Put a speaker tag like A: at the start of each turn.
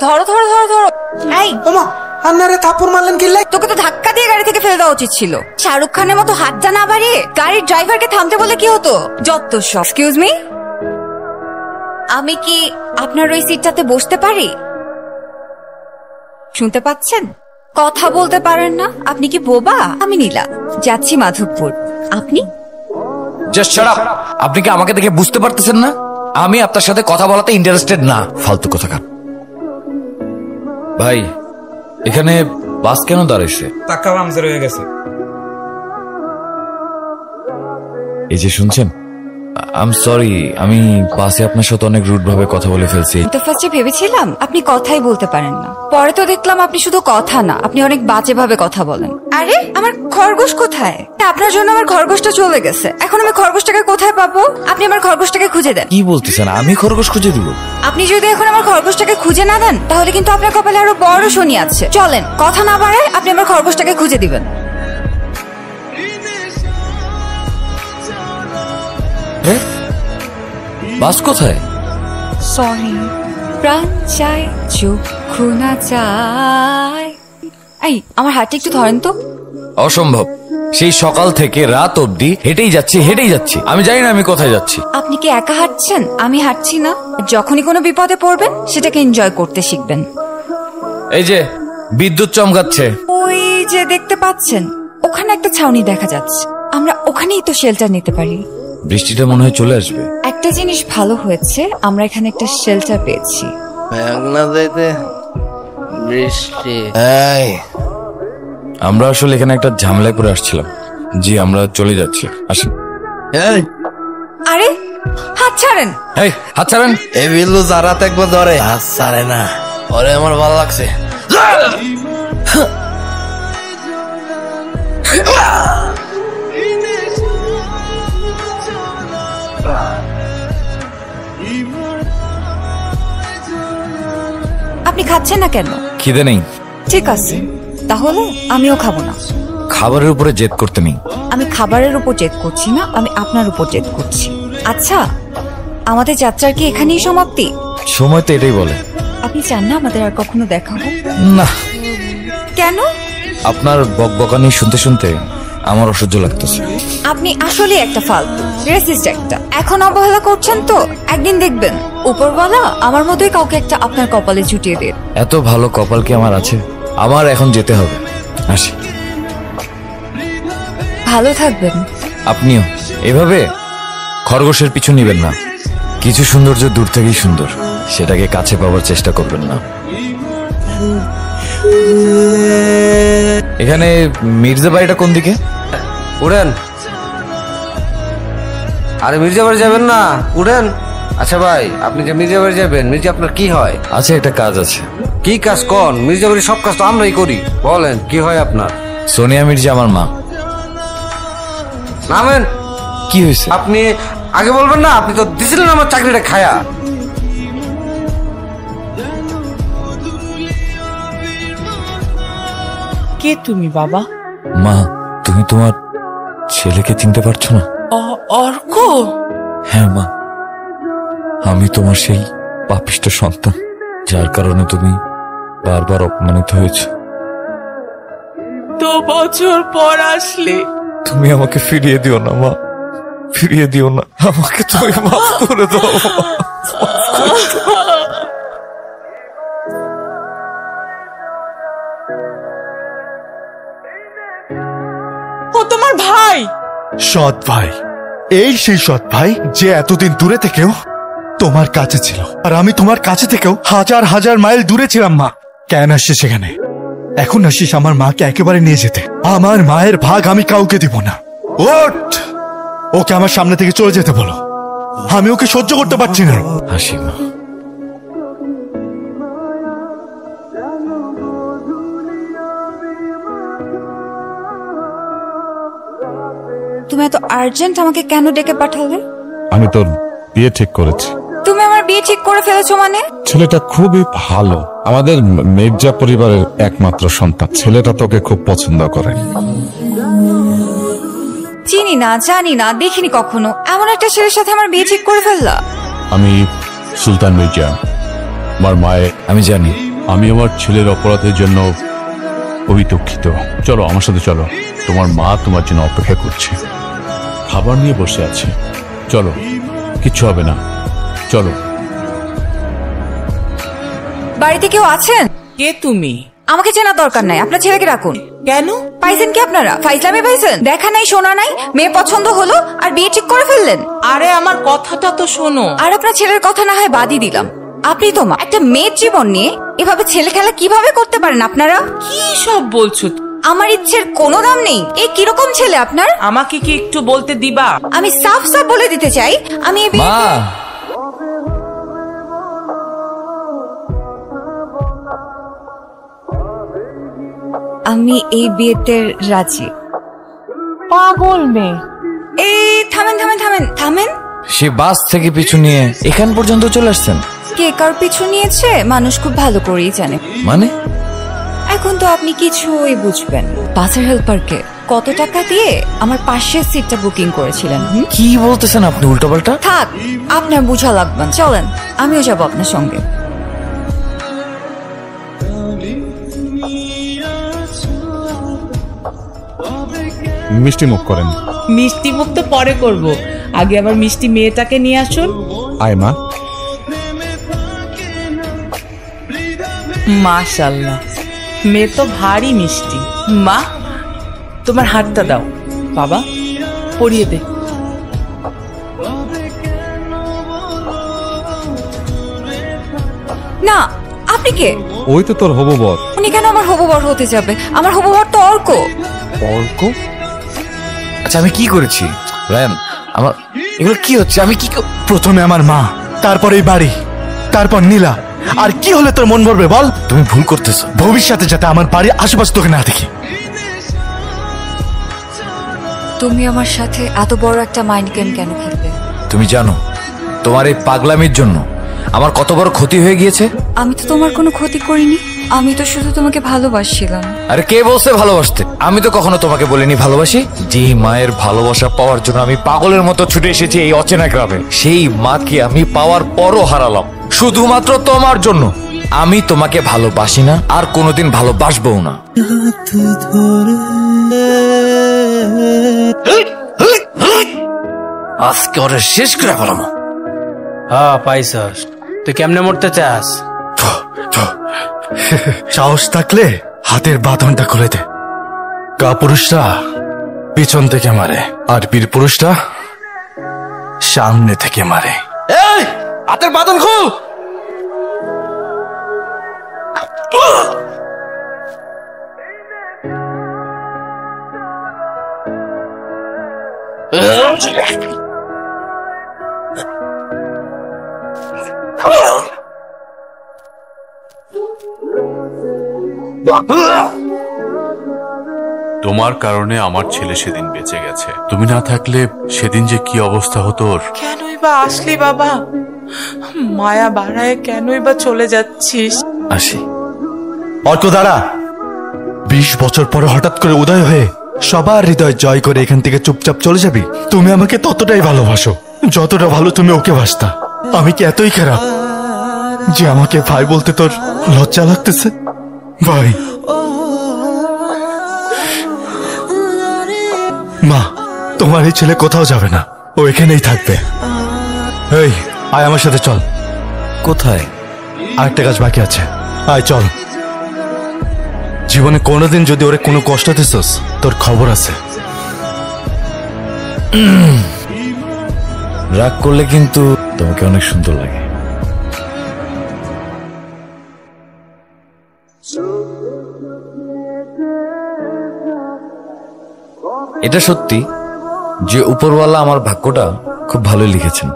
A: ধরো ধরো ধরো ধরো। এই
B: ওমা, আপনারে থাপ্পড় মারলেন কি লাই?
A: তোকে তো ধাক্কা দিয়ে গাড়ি থেকে ফেলে দেওয়া উচিত ছিল। শাহরুখ খানের মতো হাতটা না বাড়িয়ে গাড়ির ড্রাইভারকে থামতে বলে কি হতো? যত সব। এক্সকিউজ মি, আমি কি আপনার ওই সিটটাতে বসতে পারি? শুনতে পাচ্ছেন? কথা বলতে পারেন না? আপনি কি বোবা? আমি নীলা, যাচ্ছি মাধবপুর। আপনি?
C: Just shut up. আপনি কি আমাকে দেখে বুঝতে পারতেছেন না আমি আপনার সাথে কথা বলাতে ইন্টারেস্টেড না? ফালতু কথাকার। ভাই, এখানে বাস কেন দাঁড়াইছে?
D: টাকা পাংচার হয়ে গেছে।
C: এই যে শুনছেন, আই সরি, আমি বাসে আপনার সাথে অনেক রুড ভাবে কথা বলে ফেলছি।
A: তো ফার্স্টে ভেবেছিলাম আপনি কথাই বলতে পারেন না, পরে তো দেখলাম আপনি শুধু কথা না, আপনি অনেক বাজে ভাবে কথা বলেন। আরে আমার খরগোশ কোথায়? আপনার জন্য আমার খরগোশটা চলে গেছে, এখন আমি খরগোশটাকে কোথায় পাবো? আপনি আমার খরগোশটাকে খুঁজে দেন।
C: কি বলতেছেন? আমি খরগোশ খুঁজে দিব?
A: আপনি যদি এখন আমার খরগোশটাকে খুঁজে না দেন তাহলে কিন্তু আপনার কপালে আরো বড় শনি আছে। চলেন, কথা না বাড়ায় আপনি আমার খরগোশটাকে খুঁজে দিবেন।
C: বাস কোথায়?
A: সরি, প্রাণ চাই চক্ষু না চায়। এই আমার হাতটা একটু ধরেন তো।
C: অসম্ভব, সেই সকাল থেকে রাত অবধি হেঁটেই যাচ্ছি। আমি জানি না আমি কোথায় যাচ্ছি।
A: আপনি কি একা হাঁটছেন? আমি হাঁটছি না। যখনই কোনো বিপদে পড়বেন সেটাকে এনজয় করতে শিখবেন।
C: এই যে বিদ্যুৎ চমকাচ্ছে,
A: ওই যে দেখতে পাচ্ছেন, ওখানে একটা ছাউনি দেখা যাচ্ছে, আমরা ওখানেই তো শেল্টার নিতে পারি।
C: বৃষ্টিটা মনে হয় চলে আসবে।
A: একটা জিনিস ভালো হয়েছে, আমরা এখানে একটা শেল্টার পেয়েছি।
B: বৃষ্টি।
C: আমরা আসলে এখানে একটা ঝামেলায় পড়ে আসছিলাম। জি, আমরা চলে যাচ্ছি, আসেন।
A: আরে হাত ছাড়েন।
C: এই হাত ছাড়েন।
B: এ বিল্লু যারাতে একবার ধরে হাত ছাড়ে না, ওরে আমার ভালো লাগছে।
A: আপনি খাচ্ছেন না কেন?
C: খিদে নেই।
A: ঠিক আছে, তাহলে আমিও খাবো না।
C: খাবারের উপরে জেদ করতে নেই।
A: আমি খাবারের উপর জেদ করছি না, আমি আপনার উপর জেদ করছি। আচ্ছা, আমাদের যাত্রার কি এখানেই সমাপ্তি?
C: সময় তো এটাই বলে।
A: আপনি চান না আমাদের আর কখনো দেখা হোক?
C: না।
A: কেন?
C: আপনার বকবকানি শুনতে শুনতে আমার অসহ্য লাগতেছে।
A: আপনি আসলে একটা ফালতু রেসিস্ট একটা। এখন অবহেলা করছেন তো, একদিন দেখবেন উপরওয়ালা আমার মতোই কাউকে একটা আপনার কপালে ছুটিয়ে দেন।
C: এত ভালো কপাল কি আমার আছে? আমার এখন যেতে হবে, আসি।
A: ভালো থাকবেন।
C: আপনিও এভাবে খরগোশের পিছু নিবেন না। কিছু সৌন্দর্য দূর থেকেই সুন্দর, সেটাকে কাছে পাওয়ার চেষ্টা করবেন না। এখানে মির্জা বাড়িটা কোন দিকে?
E: উড়েন। আরে মির্জা বাড়ি যাবেন না, উড়েন। আচ্ছা ভাই, আপনি যে মির্জা বাড়ি যাবেন, মির্জা আপনার কি হয়?
C: আচ্ছা, একটা কাজ আছে।
E: কি কাজ কোন? মির্জা বাড়ির সব কাজ তো আমরাই করি, বলেন কি হয় আপনার?
C: সোনিয়া মির্জা আমার মা।
E: নামেন।
C: কি হয়েছে?
E: আপনি আগে বলবেন না, আপনি তো দিছিলেন আমার চাকরিটা খায়া।
F: কে তুমি বাবা?
C: মা, তুমি তোমার ছেলেকে চিনতে পারছো না?
F: অর্ক?
C: হ্যাঁ মা, আমি তোমার সেই পাপিষ্ঠ সন্তান, যার কারণে তুমি বারবার অপমানিত হয়েছ।
F: তো বছর পর আসলে।
C: তুমি আমাকে ফিরিয়ে দিও না মা, ফিরিয়ে দিও না আমাকে, তুমি মাফ করে দাও।
F: ও তোমার ভাই?
G: সৎ ভাই। এই সেই সৎ ভাই যে এতদিন দূরে থেকেও তোমার কাছে ছিল, আর আমি তোমার কাছে থেকেও হাজার হাজার মাইল দূরে ছিলাম। মা, কেন আসছিস সেখানে? এখন আসিস আমার মাকে একেবারে নিয়ে যেতে? আমার মায়ের ভাগ আমি কাউকে দিব না। ওঠ, ওকে আমার সামনে থেকে চলে যেতে বলো, আমি ওকে সহ্য করতে পারছি না।
C: হাসি মা।
A: তুমি এত আর্জেন্ট আমাকে কেন ডেকে পাঠালে?
G: আমি তোর বিয়ে ঠিক করেছি।
A: তুমি আমার বিয়ে ঠিক করে ফেলেছো মানে?
G: ছেলেটা খুবই ভালো, আমাদের মির্জা পরিবারের একমাত্র সন্তান। ছেলেটা তোকে খুব পছন্দ করে।
A: চিনি না, জানি না, দেখিনি কখনো, এমন একটা ছেলের সাথে আমার বিয়ে ঠিক করে ফেললা।
G: আমি সুলতান মির্জা, আমার মায়ের।
C: আমি জানি
D: আমি আমার ছেলের অপরাধের জন্য খুবই দুঃখিত। চলো আমার সাথে চলো, তোমার মা তোমার জন্য অপেক্ষা করছে, খাবার নিয়ে বসে আছে। চলো, কিচ্ছু হবে না, চলো।
A: বাড়িতে কেউ আছেন?
F: কে তুমি?
A: আমাকে চেনার দরকার নাই, আপনার ছেলেকে রাখুন।
F: কেন?
A: পাইছেন কি আপনারা? ফাইজলামি পাইছেন? দেখা নাই, শোনা নাই, মেয়ে পছন্দ হলো আর বিয়ে ঠিক করে ফেললেন।
F: আরে আমার কথাটা তো শোনো।
A: আর আপনার ছেলের কথা না হয় বাদই দিলাম, আপনি তো মা, একটা মেয়ের জীবন নিয়ে এভাবে ছেলে খেলা কিভাবে করতে পারেন আপনারা?
F: কি সব বলছো?
A: আমার ইচ্ছের কোনো দাম নেই। এ কিরকম ছেলে আপনার?
F: আমাকে কি একটু বলতে দিবা?
A: আমি সাফ সাফ বলে দিতে চাই, আমি এই বিয়ে-
C: মা,
A: আমি এই বিয়েতে রাজি।
F: পাগল মেয়ে।
A: এই থামেন থামেন থামেন থামেন।
C: সে বাস থেকে পিছু নিয়ে এখান পর্যন্ত চলে আসছেন।
A: কে কার পিছু নিয়েছে মানুষ খুব ভালো করেই জানে।
C: মানে?
A: এখন তো আপনি কিছুই বুঝবেন। বাসের হেল্পারকে কত টাকা দিয়ে আমার পাশের সিটটা বুকিং করেছিলেন?
C: কি বলতেছেন আপনি উল্টোপাল্টা?
A: থাক, আপনার বুঝা লাগবে না। চলেন, আমিও যাবো আপনার সঙ্গে।
D: মিষ্টি মুখ করেন।
F: মিষ্টি মুখ তো পরে করব, আগে আবার মিষ্টি মেয়েটাকে নিয়ে আসুন।
D: আয় মা।
F: মাশাআল্লাহ, মেয়ে তো ভারী মিষ্টি। মা, তোমার হাতটা দাও। বাবা, পরিয়ে দে।
A: না, আপনি কে?
D: ওই তো তোর হবু বর।
A: উনি কেন আমার হবু বর হতে যাবে? আমার হবু বর তো অর্ক।
D: অর্ক?
C: আচ্ছা আমি কি করেছি রায়ান? আমার এগুলো কি হচ্ছে? আমি কি
G: প্রথমে আমার মা, তারপর এই বাড়ি, তারপর নীলা। আর কি হলে তোর মন ভরবে বল?
C: তুমি ভুল করতেছো।
G: ভবিষ্যতে যাতে আমার বাড়ির আশেপাশে তোকে না দেখি।
A: তুমি আমার সাথে এত বড় একটা মাইন্ড গেম কেন খেলবে?
C: তুমি জানো তোমার এই পাগলামির জন্য আমার কত বড় ক্ষতি হয়ে গিয়েছে?
A: আমি তো তোমার কোনো ক্ষতি করিনি, আমি তো শুধু তোমাকে ভালোবাসছিলাম।
C: আরে কে বলছে ভালোবাসতে? আমি তো কখনো তোমাকে বলিনি ভালোবাসি। যে মায়ের ভালোবাসা পাওয়ার জন্য আমি পাগলের মতো ছুটে এসেছি এই অচেনা গ্রামে, সেই মাকে আমি পাওয়ার পরও হারালাম শুধুমাত্র তোমার জন্য। আমি তোমাকে ভালোবাসি না, আর কোনোদিন ভালোবাসবো না।
B: আজকে ওরে শেষ করে ফেলাম।
H: হ্যাঁ পাইছস, তুই কেমনে মরতে চাস?
G: সাহস থাকলে হাতের বাঁধনটা খুলে দে। কাপুরুষরা পিছন থেকে মারে, আর বীর পুরুষরা সামনে থেকে মারে।
B: এই হাতের বাঁধন খুল।
D: তোমার কারণে আমার ছেলে সেদিন বেঁচে গেছে, তুমি না থাকলে সেদিন যে কি অবস্থা হতো ওর।
F: কেনই বা আসলি বাবা? মায়া বাড়ায় কেনই বা চলে যাচ্ছিস?
C: আসি।
G: অর্ক দাঁড়া। 20 বছর পরে হঠাৎ করে উদয় হয়ে সবার হৃদয় জয় করে এখান থেকে চুপচাপ চলে যাবি? তুমি আমাকে ততটাই ভালোবাসো যতটা ভালো তুমি ওকে বাসতা। আমি কি এতই খারাপ যে আমাকে ভাই বলতে তোর লজ্জা লাগতেছে? ভাই, মা, তোমার এই ছেলে কোথাও যাবে না, ও এখানেই থাকবে। এই আয় আমার সাথে চল।
C: কোথায়?
G: আরেকটা কাজ বাকি আছে, আয় চল। জীবনে কোনোদিন যদি ওরে কোনো কষ্ট দিছস, তোর খবর আছে।
C: রাগ করলে কিন্তু তোমাকে অনেক সুন্দর লাগে। এটা সত্যি যে উপরওয়ালা আমার ভাগ্যটা খুব ভালো লিখেছেন।